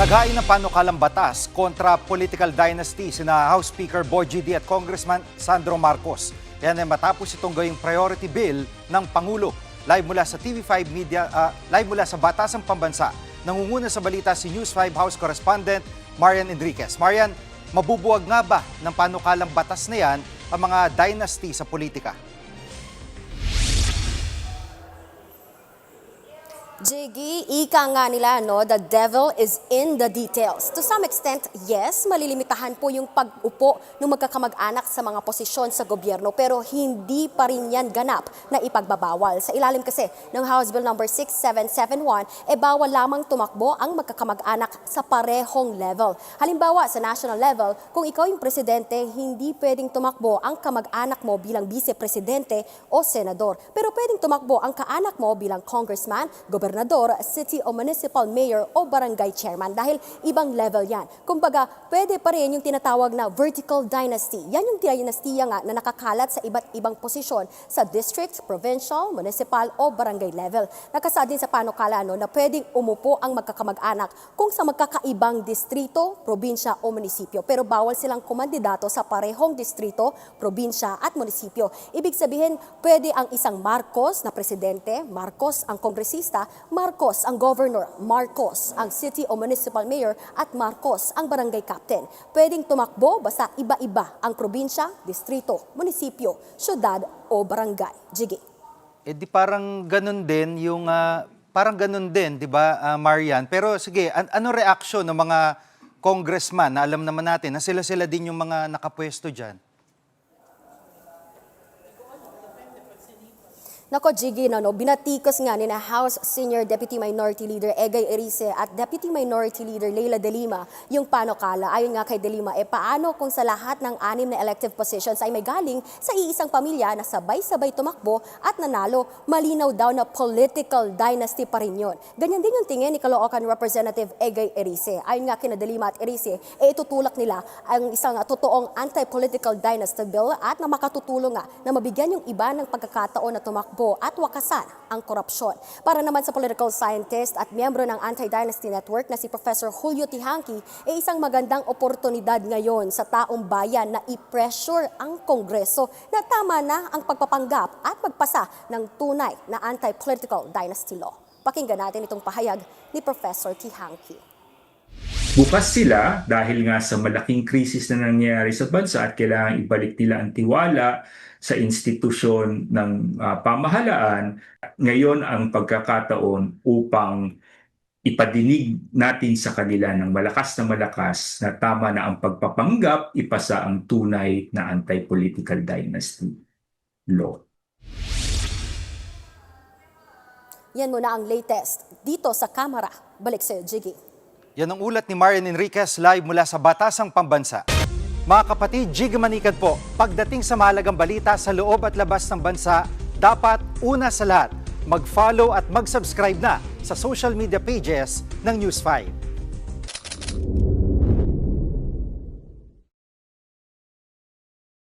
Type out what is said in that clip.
Naghain ng panukalang batas kontra political dynasty sina House Speaker Boy G. D. at Congressman Sandro Marcos. Yan ay matapos itong gawing priority bill ng Pangulo. Live mula sa TV5 Media, live mula sa Batasang Pambansa. Nangunguna sa balita si News 5 House Correspondent Marian Enriquez. Marian, mabubuwag nga ba ng panukalang batas na yan ang mga dynasty sa politika? Jiggy, ika nga nila, no, the devil is in the details. To some extent, yes, malilimitahan po yung pag-upo ng magkakamag-anak sa mga posisyon sa gobyerno, pero hindi pa rin yan ganap na ipagbabawal. Sa ilalim kasi ng House Bill number 6771, bawal lamang tumakbo ang magkakamag-anak sa parehong level. Halimbawa, sa national level, kung ikaw yung presidente, hindi pwedeng tumakbo ang kamag-anak mo bilang vice-presidente o senador. Pero pwedeng tumakbo ang kaanak mo bilang congressman, gobernador, city o municipal mayor o barangay chairman dahil ibang level yan. Kumbaga, pwede pa rin yung tinatawag na vertical dynasty. Yan yung dinastiya nga na nakakalat sa iba't ibang posisyon sa district, provincial, municipal o barangay level. Nakasaad din sa panukala na pwedeng umupo ang magkakamag-anak kung sa magkakaibang distrito, probinsya o munisipyo. Pero bawal silang kumandidato sa parehong distrito, probinsya at munisipyo. Ibig sabihin, pwede ang isang Marcos na presidente, Marcos ang kongresista, Marcos ang governor, Marcos ang city o municipal mayor at Marcos ang barangay captain. Pwedeng tumakbo basta iba-iba ang probinsya, distrito, munisipyo, syudad o barangay. Jiggy. Di parang ganun din yung parang ganun din, 'di ba, Marian? Pero sige, ano reaksyon ng mga congressman na alam naman natin na sila din yung mga nakapwesto diyan? Nako, Jiggy, binatikos nga ni na House Senior Deputy Minority Leader Egay Erice at Deputy Minority Leader Leila De Lima yung panukala. Ayon nga kay De Lima, paano kung sa lahat ng 6 na elective positions ay may galing sa iisang pamilya na sabay-sabay tumakbo at nanalo, malinaw daw na political dynasty pa rin yun. Ganyan din yung tingin ni Caloocan Representative Egay Erice. Ayon nga kina De Lima at Erice, itutulak nila ang isang totoong anti-political dynasty bill at na makatutulong nga na mabigyan yung iba ng pagkakataon na tumakbo at wakasan ang korupsyon. Para naman sa political scientist at miyembro ng Anti-Dynasty Network na si Professor Julio Tihanki, isang magandang oportunidad ngayon sa taong bayan na i-pressure ang Kongreso na tama na ang pagpapanggap at magpasa ng tunay na anti-political dynasty law. Pakinggan natin itong pahayag ni Professor Tihanki. Bukas sila dahil nga sa malaking krisis na nangyayari sa bansa at kailangan ibalik nila ang tiwala sa institusyon ng pamahalaan. Ngayon ang pagkakataon upang ipadinig natin sa kanila ng malakas na tama na ang pagpapanggap, ipasa ang tunay na anti-political dynasty law. Yan muna ang latest dito sa Kamara. Balik sa'yo, Jiggy. Yan ang ulat ni Marian Enriquez live mula sa Batasang Pambansa. Mga kapatid, Jiggy Manikad po, pagdating sa mahalagang balita sa loob at labas ng bansa, dapat una sa lahat, mag-follow at mag-subscribe na sa social media pages ng News 5.